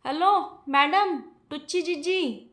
Hello madam टुच्ची जीजी,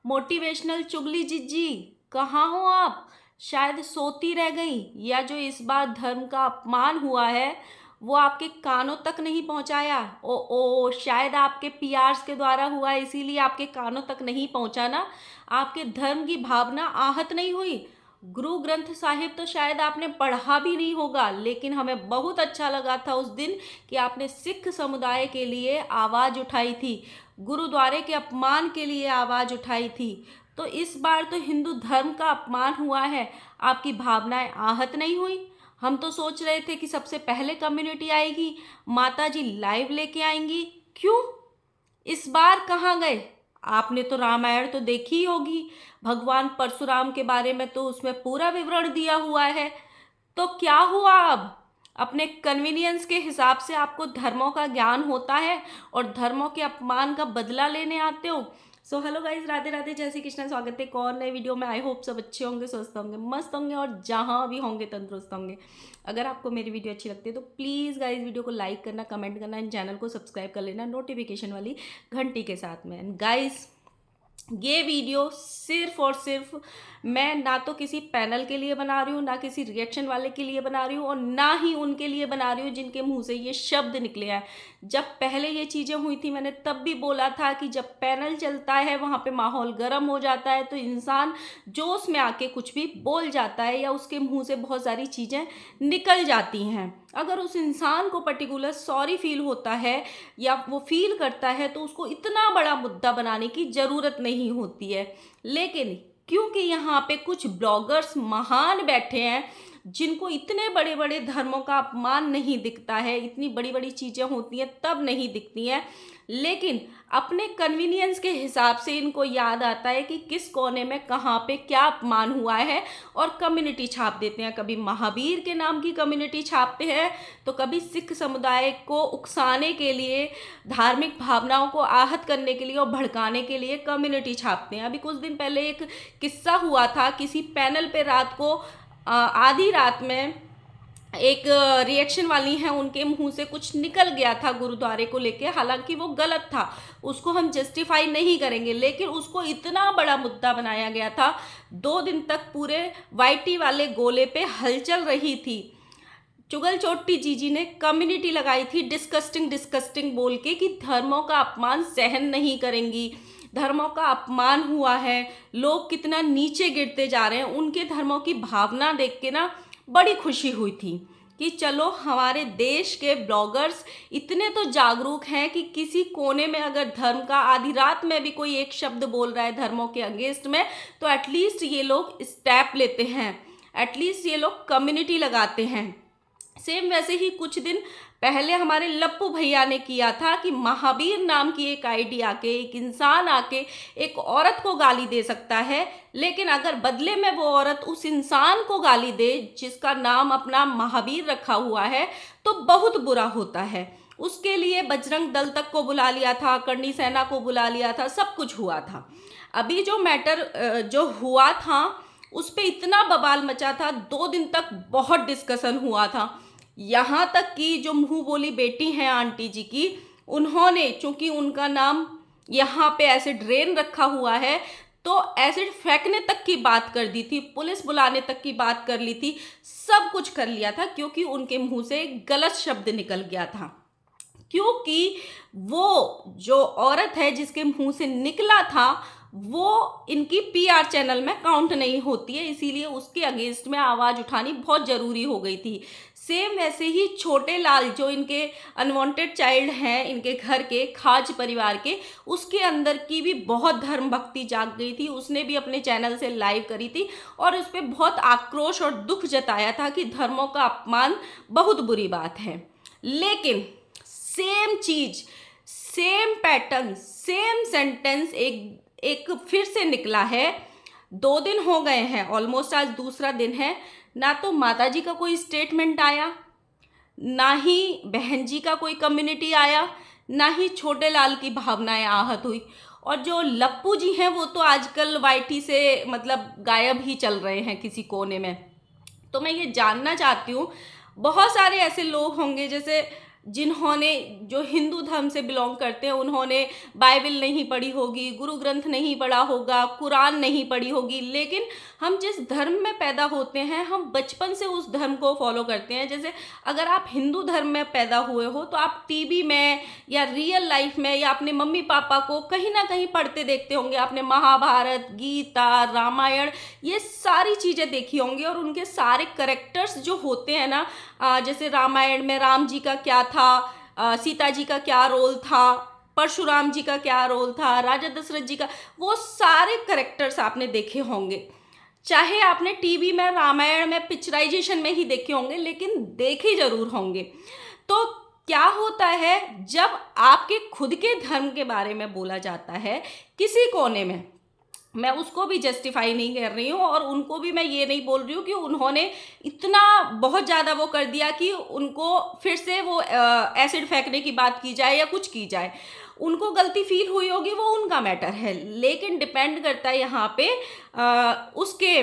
motivational चुगली जीजी, कहाँ हो आप? शायद सोती रह गई, या जो इस बार धर्म का अपमान हुआ है वो आपके कानों तक नहीं पहुंचाया। ओ शायद आपके पीआर्स के द्वारा हुआ है, इसीलिए आपके कानों तक नहीं पहुंचा ना। आपके धर्म की भावना आहत नहीं हुई। गुरु ग्रंथ साहिब तो शायद आपने पढ़ा भी नहीं होगा, लेकिन हमें बहुत अच्छा लगा था उस दिन कि आपने सिख समुदाय के लिए आवाज़ उठाई थी, गुरुद्वारे के अपमान के लिए आवाज़ उठाई थी। तो इस बार तो हिंदू धर्म का अपमान हुआ है, आपकी भावनाएं आहत नहीं हुई। हम तो सोच रहे थे कि सबसे पहले कम्युनिटी आएगी, माता जी लाइव लेके आएंगी। क्यों इस बार कहाँ गए? आपने तो रामायण तो देखी ही होगी, भगवान परशुराम के बारे में तो उसमें पूरा विवरण दिया हुआ है। तो क्या हुआ अब? अपने कन्वीनियंस के हिसाब से आपको धर्मों का ज्ञान होता है और धर्मों के अपमान का बदला लेने आते हो। So hello guys, Radhe Radhe, जय श्री कृष्ण। स्वागत है एक और नए वीडियो में। आई होप सब अच्छे होंगे, स्वस्थ होंगे, मस्त होंगे और जहाँ भी होंगे तंदुरुस्त होंगे। अगर आपको मेरी वीडियो अच्छी लगती है तो प्लीज़ गाइज वीडियो को लाइक करना, कमेंट करना, इन चैनल को सब्सक्राइब कर लेना नोटिफिकेशन वाली घंटी के साथ में। एंड गाइज, ये वीडियो सिर्फ और सिर्फ मैं ना तो किसी पैनल के लिए बना रही हूँ, ना किसी रिएक्शन वाले के लिए बना रही हूँ, और ना ही उनके लिए बना रही हूँ जिनके मुंह से ये शब्द निकले हैं। जब पहले ये चीज़ें हुई थी मैंने तब भी बोला था कि जब पैनल चलता है वहाँ पे माहौल गर्म हो जाता है तो इंसान जोश में आके कुछ भी बोल जाता है या उसके मुंह से बहुत सारी चीज़ें निकल जाती हैं। अगर उस इंसान को पर्टिकुलर सॉरी फील होता है या वो फील करता है तो उसको इतना बड़ा मुद्दा बनाने की ज़रूरत नहीं होती है। लेकिन क्योंकि यहाँ पे कुछ ब्लॉगर्स महान बैठे हैं जिनको इतने बड़े बड़े धर्मों का अपमान नहीं दिखता है, इतनी बड़ी बड़ी चीज़ें होती हैं तब नहीं दिखती हैं, लेकिन अपने कन्वीनियंस के हिसाब से इनको याद आता है कि किस कोने में कहाँ पे क्या अपमान हुआ है और कम्युनिटी छाप देते हैं। कभी महावीर के नाम की कम्युनिटी छापते हैं तो कभी सिख समुदाय को उकसाने के लिए, धार्मिक भावनाओं को आहत करने के लिए और भड़काने के लिए कम्युनिटी छापते हैं। अभी कुछ दिन पहले एक किस्सा हुआ था, किसी पैनल पे रात को आधी रात में एक रिएक्शन वाली हैं, उनके मुंह से कुछ निकल गया था गुरुद्वारे को लेके। हालांकि वो गलत था, उसको हम जस्टिफाई नहीं करेंगे, लेकिन उसको इतना बड़ा मुद्दा बनाया गया था। 2 दिन तक पूरे वाईटी वाले गोले पे हलचल रही थी। चुगल चोटी जीजी ने कम्युनिटी लगाई थी डिस्कस्टिंग डिस्कस्टिंग बोल के कि धर्मों का अपमान सहन नहीं करेंगी, धर्मों का अपमान हुआ है, लोग कितना नीचे गिरते जा रहे हैं। उनके धर्मों की भावना देख के ना बड़ी खुशी हुई थी कि चलो हमारे देश के ब्लॉगर्स इतने तो जागरूक हैं कि किसी कोने में अगर धर्म का आधी रात में भी कोई एक शब्द बोल रहा है धर्मों के अगेंस्ट में तो एटलीस्ट ये लोग स्टेप लेते हैं, एटलीस्ट ये लोग कम्युनिटी लगाते हैं। सेम वैसे ही कुछ दिन पहले हमारे लप्पू भैया ने किया था कि महावीर नाम की एक आईडी आके, एक इंसान आके एक औरत को गाली दे सकता है, लेकिन अगर बदले में वो औरत उस इंसान को गाली दे जिसका नाम अपना महावीर रखा हुआ है तो बहुत बुरा होता है। उसके लिए बजरंग दल तक को बुला लिया था, करणी सेना को बुला लिया था, सब कुछ हुआ था। अभी जो मैटर जो हुआ था उस पर इतना बवाल मचा था, 2 दिन तक बहुत डिस्कशन हुआ था। यहाँ तक कि जो मुँह बोली बेटी हैं आंटी जी की, उन्होंने चूंकि उनका नाम यहाँ पे एसिड रेन रखा हुआ है तो एसिड फेंकने तक की बात कर दी थी, पुलिस बुलाने तक की बात कर ली थी, सब कुछ कर लिया था क्योंकि उनके मुंह से गलत शब्द निकल गया था। क्योंकि वो जो औरत है जिसके मुंह से निकला था वो इनकी पीआर चैनल में काउंट नहीं होती है, इसीलिए उसके अगेंस्ट में आवाज़ उठानी बहुत ज़रूरी हो गई थी। सेम वैसे ही छोटे लाल जो इनके अनवांटेड चाइल्ड हैं, इनके घर के खाज परिवार के, उसके अंदर की भी बहुत धर्म भक्ति जाग गई थी। उसने भी अपने चैनल से लाइव करी थी और उस पर बहुत आक्रोश और दुख जताया था कि धर्मों का अपमान बहुत बुरी बात है। लेकिन सेम चीज, सेम पैटर्न, सेम सेंटेंस एक फिर से निकला है। 2 दिन हो गए हैं, ऑलमोस्ट आज दूसरा दिन है, ना तो माताजी का कोई स्टेटमेंट आया, ना ही बहन जी का कोई कम्युनिटी आया, ना ही छोटे लाल की भावनाएं आहत हुई। और जो लप्पू जी हैं वो तो आजकल वाईटी से मतलब गायब ही चल रहे हैं किसी कोने में। तो मैं ये जानना चाहती हूँ, बहुत सारे ऐसे लोग होंगे जैसे जिन्होंने जो हिंदू धर्म से बिलोंग करते हैं उन्होंने बाइबल नहीं पढ़ी होगी, गुरु ग्रंथ नहीं पढ़ा होगा, कुरान नहीं पढ़ी होगी, लेकिन हम जिस धर्म में पैदा होते हैं हम बचपन से उस धर्म को फॉलो करते हैं। जैसे अगर आप हिंदू धर्म में पैदा हुए हो तो आप टीवी में या रियल लाइफ में या अपने मम्मी पापा को कहीं ना कहीं पढ़ते देखते होंगे। आपने महाभारत, गीता, रामायण ये सारी चीज़ें देखी होंगी और उनके सारे करेक्टर्स जो होते हैं ना, जैसे रामायण में राम जी का क्या था, सीता जी का क्या रोल था, परशुराम जी का क्या रोल था, राजा दशरथ जी का, वो सारे करेक्टर्स आपने देखे होंगे। चाहे आपने टीवी में रामायण में पिक्चराइजेशन में ही देखे होंगे, लेकिन देखे जरूर होंगे। तो क्या होता है जब आपके खुद के धर्म के बारे में बोला जाता है किसी कोने में, मैं उसको भी जस्टिफाई नहीं कर रही हूँ और उनको भी मैं ये नहीं बोल रही हूँ कि उन्होंने इतना बहुत ज़्यादा वो कर दिया कि उनको फिर से वो एसिड फेंकने की बात की जाए या कुछ की जाए। उनको गलती फील हुई होगी, वो उनका मैटर है, लेकिन डिपेंड करता है यहाँ पे उसके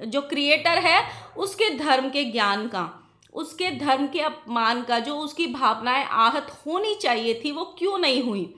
जो क्रिएटर है उसके धर्म के ज्ञान का, उसके धर्म के अपमान का, जो उसकी भावनाएं आहत होनी चाहिए थी वो क्यों नहीं हुई।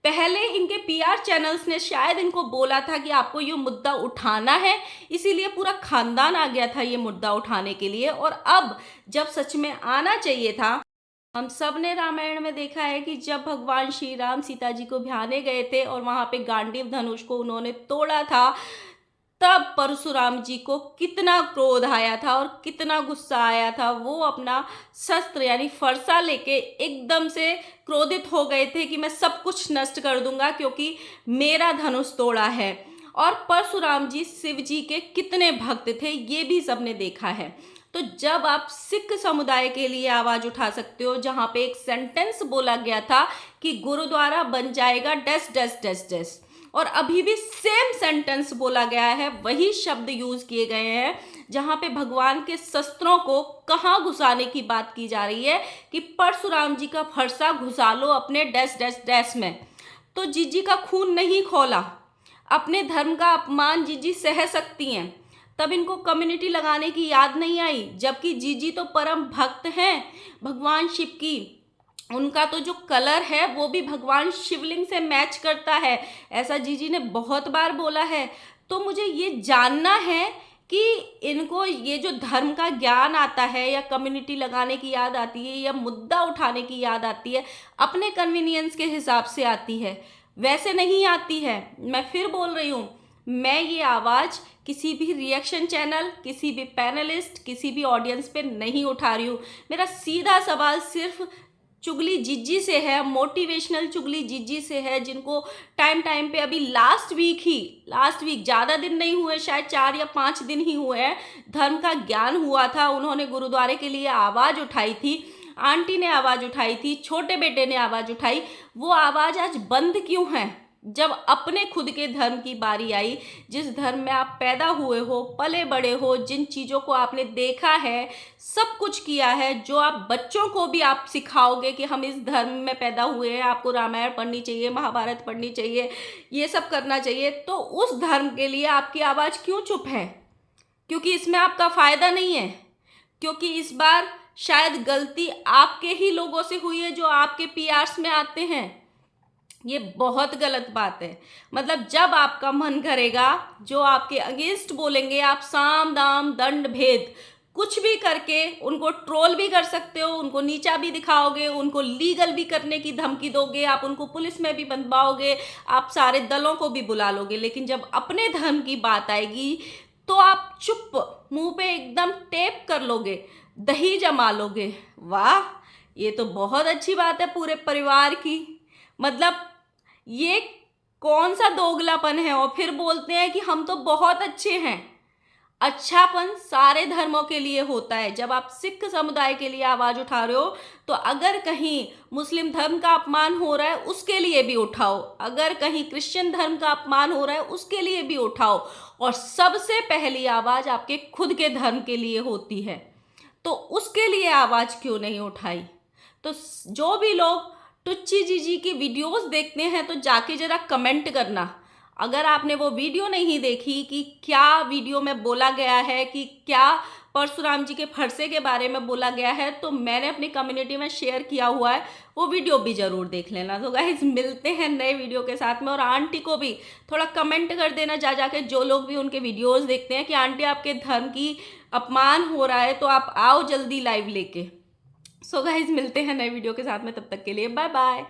पहले इनके पीआर चैनल्स ने शायद इनको बोला था कि आपको ये मुद्दा उठाना है, इसीलिए पूरा खानदान आ गया था ये मुद्दा उठाने के लिए। और अब जब सच में आना चाहिए था, हम सब ने रामायण में देखा है कि जब भगवान श्री राम सीता जी को भ्याने गए थे और वहां पे गांडीव धनुष को उन्होंने तोड़ा था, तब परशुराम जी को कितना क्रोध आया था और कितना गुस्सा आया था। वो अपना शस्त्र यानी फरसा लेके एकदम से क्रोधित हो गए थे कि मैं सब कुछ नष्ट कर दूंगा क्योंकि मेरा धनुष तोड़ा है। और परशुराम जी शिव जी के कितने भक्त थे ये भी सबने देखा है। तो जब आप सिख समुदाय के लिए आवाज उठा सकते हो, जहां पे एक सेंटेंस बोला गया था कि गुरुद्वारा बन जाएगा डैश डैश डैश डैश, और अभी भी सेम सेंटेंस बोला गया है, वही शब्द यूज किए गए हैं, जहां पे भगवान के शस्त्रों को कहाँ घुसाने की बात की जा रही है कि परशुराम जी का फरसा घुसा लो अपने डैश डैश डैश में। तो जीजी का खून नहीं खोला, अपने धर्म का अपमान जीजी सह सकती हैं, तब इनको कम्युनिटी लगाने की याद नहीं आई, जबकि जीजी तो परम भक्त हैं भगवान शिव की। उनका तो जो कलर है वो भी भगवान शिवलिंग से मैच करता है, ऐसा जीजी ने बहुत बार बोला है। तो मुझे ये जानना है कि इनको ये जो धर्म का ज्ञान आता है या कम्युनिटी लगाने की याद आती है या मुद्दा उठाने की याद आती है, अपने कन्वीनियंस के हिसाब से आती है, वैसे नहीं आती है। मैं फिर बोल रही हूँ, मैं ये आवाज़ किसी भी रिएक्शन चैनल, किसी भी पैनलिस्ट, किसी भी ऑडियंस पे नहीं उठा रही हूँ। मेरा सीधा सवाल सिर्फ चुगली जिज्जी से है, मोटिवेशनल चुगली जिज्जी से है, जिनको टाइम पे अभी लास्ट वीक ज़्यादा दिन नहीं हुए, शायद 4 या 5 दिन ही हुए हैं, धर्म का ज्ञान हुआ था, उन्होंने गुरुद्वारे के लिए आवाज़ उठाई थी, आंटी ने आवाज़ उठाई थी, छोटे बेटे ने आवाज़ उठाई। वो आवाज़ आज बंद क्यों है? जब अपने खुद के धर्म की बारी आई, जिस धर्म में आप पैदा हुए हो, पले बड़े हो, जिन चीज़ों को आपने देखा है, सब कुछ किया है, जो आप बच्चों को भी आप सिखाओगे कि हम इस धर्म में पैदा हुए हैं, आपको रामायण पढ़नी चाहिए, महाभारत पढ़नी चाहिए, ये सब करना चाहिए, तो उस धर्म के लिए आपकी आवाज़ क्यों चुप है? क्योंकि इसमें आपका फ़ायदा नहीं है, क्योंकि इस बार शायद गलती आपके ही लोगों से हुई है जो आपके पीआर्स में आते हैं। ये बहुत गलत बात है। मतलब जब आपका मन करेगा, जो आपके अगेंस्ट बोलेंगे, आप साम दाम दंड भेद कुछ भी करके उनको ट्रोल भी कर सकते हो, उनको नीचा भी दिखाओगे, उनको लीगल भी करने की धमकी दोगे, आप उनको पुलिस में भी बंधवाओगे, आप सारे दलों को भी बुला लोगे, लेकिन जब अपने धर्म की बात आएगी तो आप चुप, मुंह पे एकदम टेप कर लोगे, दही जमा लोगे। वाह, ये तो बहुत अच्छी बात है पूरे परिवार की। मतलब ये कौन सा दोगलापन है? और फिर बोलते हैं कि हम तो बहुत अच्छे हैं। अच्छापन सारे धर्मों के लिए होता है। जब आप सिख समुदाय के लिए आवाज उठा रहे हो तो अगर कहीं मुस्लिम धर्म का अपमान हो रहा है उसके लिए भी उठाओ, अगर कहीं क्रिश्चियन धर्म का अपमान हो रहा है उसके लिए भी उठाओ, और सबसे पहली आवाज आपके खुद के धर्म के लिए होती है, तो उसके लिए आवाज क्यों नहीं उठाई? तो जो भी लोग टुच्ची जीजी की वीडियोस देखते हैं तो जाके जरा कमेंट करना, अगर आपने वो वीडियो नहीं देखी कि क्या वीडियो में बोला गया है, कि क्या परशुराम जी के फरसे के बारे में बोला गया है, तो मैंने अपनी कम्युनिटी में शेयर किया हुआ है, वो वीडियो भी ज़रूर देख लेना। तो गाइज मिलते हैं नए वीडियो के साथ में। और आंटी को भी थोड़ा कमेंट कर देना जा जाके, जो लोग भी उनके वीडियोस देखते हैं, कि आंटी आपके धर्म की अपमान हो रहा है तो आप आओ जल्दी लाइव लेके। सो गाइज मिलते हैं नए वीडियो के साथ में, तब तक के लिए बाय बाय।